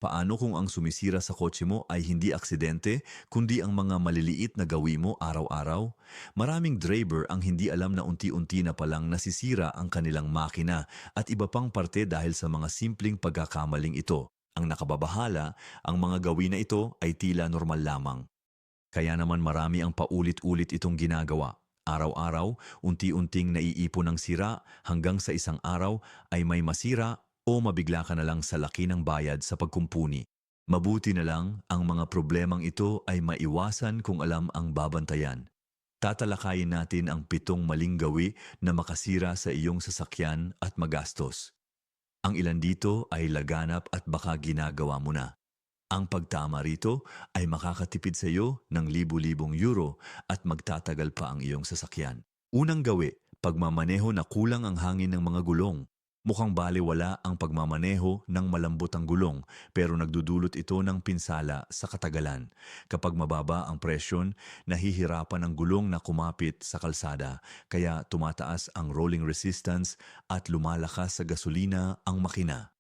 Paano kung ang sumisira sa kotse mo ay hindi aksidente, kundi ang mga maliliit na gawi mo araw-araw? Maraming driver ang hindi alam na unti-unti na palang nasisira ang kanilang makina at iba pang parte dahil sa mga simpleng pagkakamaling ito. Ang nakababahala, ang mga gawi na ito ay tila normal lamang. Kaya naman marami ang paulit-ulit itong ginagawa. Araw-araw, unti-unting naiipon ng sira hanggang sa isang araw ay may masira o mabigla ka na lang sa laki ng bayad sa pagkumpuni. Mabuti na lang ang mga problemang ito ay maiwasan kung alam ang babantayan. Tatalakayin natin ang 7 maling gawi na makasira sa iyong sasakyan at magastos. Ang ilan dito ay laganap at baka ginagawa mo na. Ang pagtama rito ay makakatipid sa iyo ng libu-libong euro at magtatagal pa ang iyong sasakyan. Unang gawi, pagmamaneho na kulang ang hangin ng mga gulong. Mukhang balewala ang pagmamaneho ng malambot ang gulong pero nagdudulot ito ng pinsala sa katagalan. Kapag mababa ang presyon, nahihirapan ang gulong na kumapit sa kalsada kaya tumataas ang rolling resistance at lumalakas sa gasolina ang makina.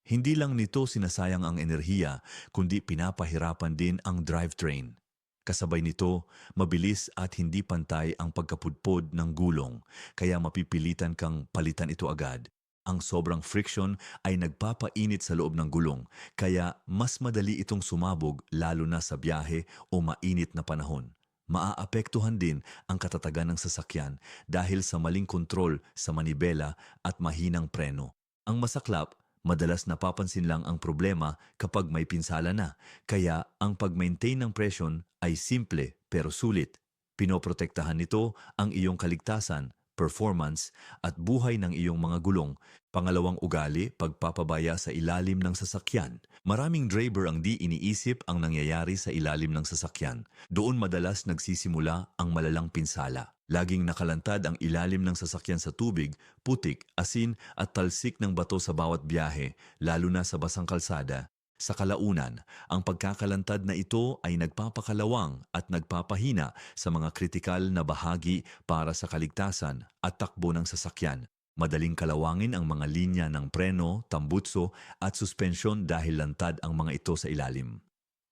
Hindi lang nito sinasayang ang enerhiya, kundi pinapahirapan din ang drivetrain. Kasabay nito, mabilis at hindi pantay ang pagkapudpod ng gulong, kaya mapipilitan kang palitan ito agad. Ang sobrang friction ay nagpapainit sa loob ng gulong, kaya mas madali itong sumabog lalo na sa biyahe o mainit na panahon. Maaapektuhan din ang katatagan ng sasakyan dahil sa maling kontrol sa manibela at mahinang preno. Ang masaklap, madalas napapansin lang ang problema kapag may pinsala na, kaya ang pag-maintain ng presyon ay simple pero sulit. Pinoprotektahan nito ang iyong kaligtasan, performance at buhay ng iyong mga gulong. Pangalawang ugali, pagpapabaya sa ilalim ng sasakyan. Maraming driver ang di iniisip ang nangyayari sa ilalim ng sasakyan. Doon madalas nagsisimula ang malalang pinsala. Laging nakalantad ang ilalim ng sasakyan sa tubig, putik, asin at talsik ng bato sa bawat biyahe, lalo na sa basang kalsada. Sa kalaunan, ang pagkakalantad na ito ay nagpapakalawang at nagpapahina sa mga kritikal na bahagi para sa kaligtasan at takbo ng sasakyan. Madaling kalawangin ang mga linya ng preno, tambutso at suspensyon dahil lantad ang mga ito sa ilalim.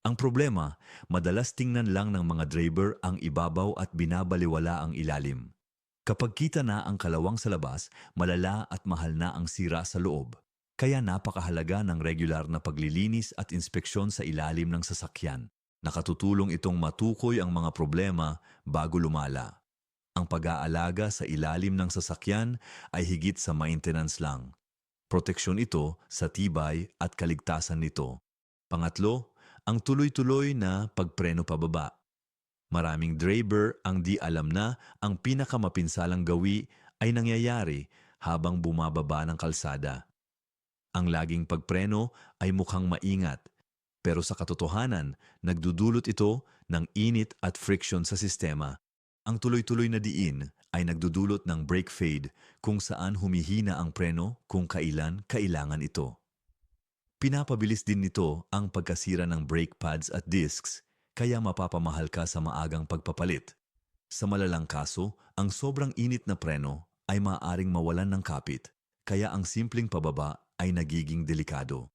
Ang problema, madalas tingnan lang ng mga driver ang ibabaw at binabaliwala ang ilalim. Kapag kita na ang kalawang sa labas, malala at mahal na ang sira sa loob. Kaya napakahalaga ng regular na paglilinis at inspeksyon sa ilalim ng sasakyan. Nakatutulong itong matukoy ang mga problema bago lumala. Ang pag-aalaga sa ilalim ng sasakyan ay higit sa maintenance lang. Proteksyon ito sa tibay at kaligtasan nito. Pangatlo, ang tuloy-tuloy na pagpreno pababa. Maraming driver ang di alam na ang pinakamapinsalang gawi ay nangyayari habang bumababa ng kalsada. Ang laging pagpreno ay mukhang maingat, pero sa katotohanan, nagdudulot ito ng init at friction sa sistema. Ang tuloy-tuloy na diin ay nagdudulot ng brake fade kung saan humihina ang preno kung kailan kailangan ito. Pinapabilis din nito ang pagkasira ng brake pads at discs, kaya mapapamahal ka sa maagang pagpapalit. Sa malalang kaso, ang sobrang init na preno ay maaaring mawalan ng kapit, kaya ang simpleng pababa ay nagiging delikado.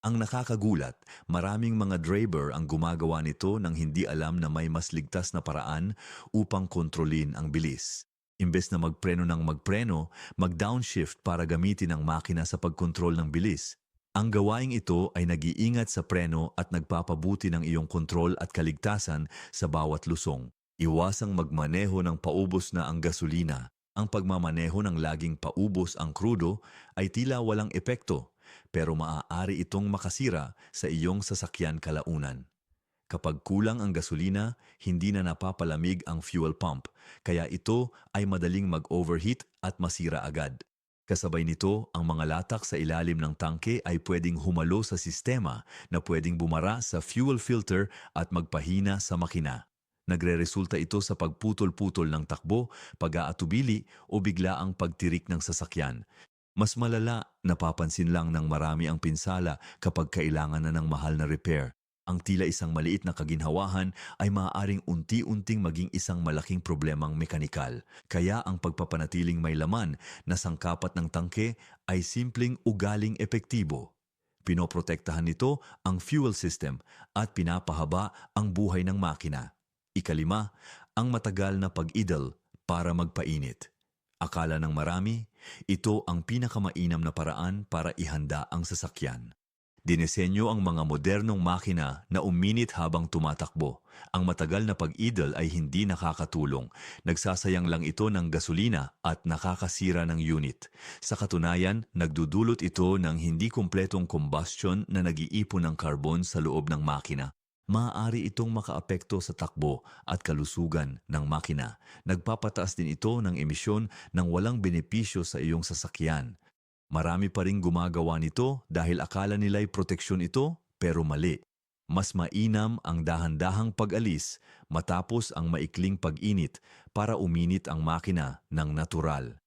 Ang nakakagulat, maraming mga driver ang gumagawa nito nang hindi alam na may mas ligtas na paraan upang kontrolin ang bilis. Imbes na magpreno ng magpreno, mag-downshift para gamitin ang makina sa pagkontrol ng bilis. Ang gawaing ito ay nag-iingat sa preno at nagpapabuti ng iyong kontrol at kaligtasan sa bawat lusong. Iwasang magmaneho ng paubos na ang gasolina. Ang pagmamaneho ng laging paubos ang krudo ay tila walang epekto, pero maaari itong makasira sa iyong sasakyan kalaunan. Kapag kulang ang gasolina, hindi na napapalamig ang fuel pump, kaya ito ay madaling mag-overheat at masira agad. Kasabay nito, ang mga latak sa ilalim ng tangke ay pwedeng humalo sa sistema na pwedeng bumara sa fuel filter at magpahina sa makina. Nagreresulta ito sa pagputol-putol ng takbo, pag-aatubili o biglaang pagtirik ng sasakyan. Mas malala, napapansin lang ng marami ang pinsala kapag kailangan na ng mahal na repair. Ang tila isang maliit na kaginhawahan ay maaaring unti-unting maging isang malaking problemang mekanikal. Kaya ang pagpapanatiling may laman na sangkapat ng tangke ay simpleng ugaling epektibo. Pinoprotektahan nito ang fuel system at pinapahaba ang buhay ng makina. Ikalima, ang matagal na pag-idle para magpainit. Akala ng marami, ito ang pinakamainam na paraan para ihanda ang sasakyan. Dinesenyo ang mga modernong makina na uminit habang tumatakbo. Ang matagal na pag-idle ay hindi nakakatulong. Nagsasayang lang ito ng gasolina at nakakasira ng unit. Sa katunayan, nagdudulot ito ng hindi kumpletong combustion na nag-iipon ng carbon sa loob ng makina. Maaari itong makaapekto sa takbo at kalusugan ng makina. Nagpapataas din ito ng emisyon ng walang benepisyo sa iyong sasakyan. Marami pa ring gumagawa nito dahil akala nila'y proteksyon ito, pero mali. Mas mainam ang dahan-dahang pag-alis matapos ang maikling pag-init para uminit ang makina ng natural.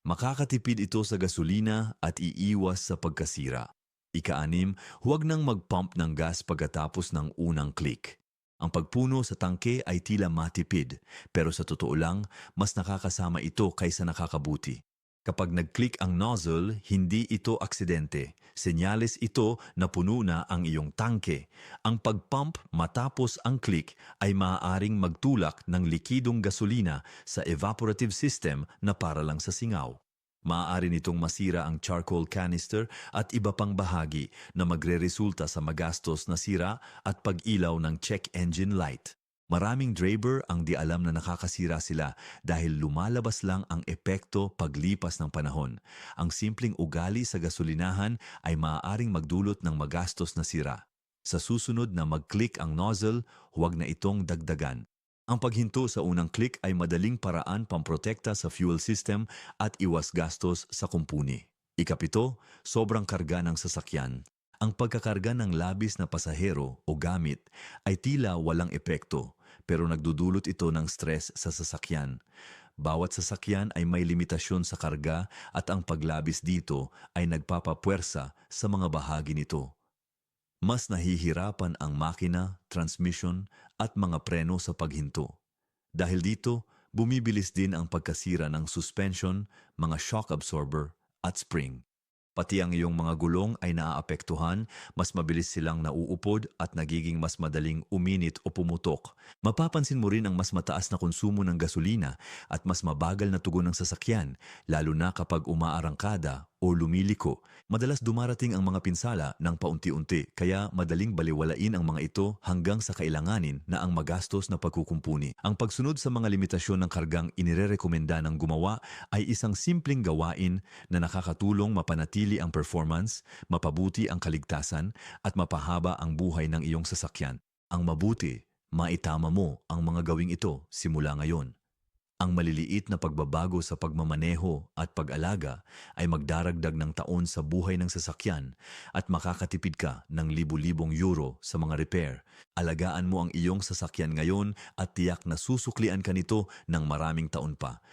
Makakatipid ito sa gasolina at iiwas sa pagkasira. Ika-anim, huwag nang mag-pump ng gas pagkatapos ng unang click. Ang pagpuno sa tangke ay tila matipid, pero sa totoo lang, mas nakakasama ito kaysa nakakabuti. Kapag nag-click ang nozzle, hindi ito aksidente. Senyales ito na puno na ang iyong tangke. Ang pag-pump matapos ang click ay maaaring magtulak ng likidong gasolina sa evaporative system na para lang sa singaw. Maaari nitong masira ang charcoal canister at iba pang bahagi na magreresulta sa magastos na sira at pag-ilaw ng check engine light. Maraming driver ang di alam na nakakasira sila dahil lumalabas lang ang epekto paglipas ng panahon. Ang simpleng ugali sa gasolinahan ay maaaring magdulot ng magastos na sira. Sa susunod na mag-click ang nozzle, huwag na itong dagdagan. Ang paghinto sa unang click ay madaling paraan pamprotekta sa fuel system at iwas gastos sa kumpuni. Ikapito, sobrang karga ng sasakyan. Ang pagkakarga ng labis na pasahero o gamit ay tila walang epekto, pero nagdudulot ito ng stress sa sasakyan. Bawat sasakyan ay may limitasyon sa karga at ang paglabis dito ay nagpapapuwersa sa mga bahagi nito. Mas nahihirapan ang makina, transmission at mga preno sa paghinto. Dahil dito, bumibilis din ang pagkasira ng suspension, mga shock absorber at spring. Pati ang iyong mga gulong ay naaapektuhan, mas mabilis silang nauupod at nagiging mas madaling uminit o pumutok. Mapapansin mo rin ang mas mataas na konsumo ng gasolina at mas mabagal na tugon ng sasakyan, lalo na kapag umaarangkada o lumiliko. Madalas dumarating ang mga pinsala ng paunti-unti, kaya madaling baliwalain ang mga ito hanggang sa kailanganin na ang magastos na pagkukumpuni. Ang pagsunod sa mga limitasyon ng kargang inirerekomenda ng gumawa ay isang simpleng gawain na nakakatulong mapanatili ang performance, mapabuti ang kaligtasan, at mapahaba ang buhay ng iyong sasakyan. Ang mabuti, maitama mo ang mga gawing ito simula ngayon. Ang maliliit na pagbabago sa pagmamaneho at pag-alaga ay magdaragdag ng taon sa buhay ng sasakyan at makakatipid ka ng libu-libong euro sa mga repair. Alagaan mo ang iyong sasakyan ngayon at tiyak na susuklian ka nito ng maraming taon pa.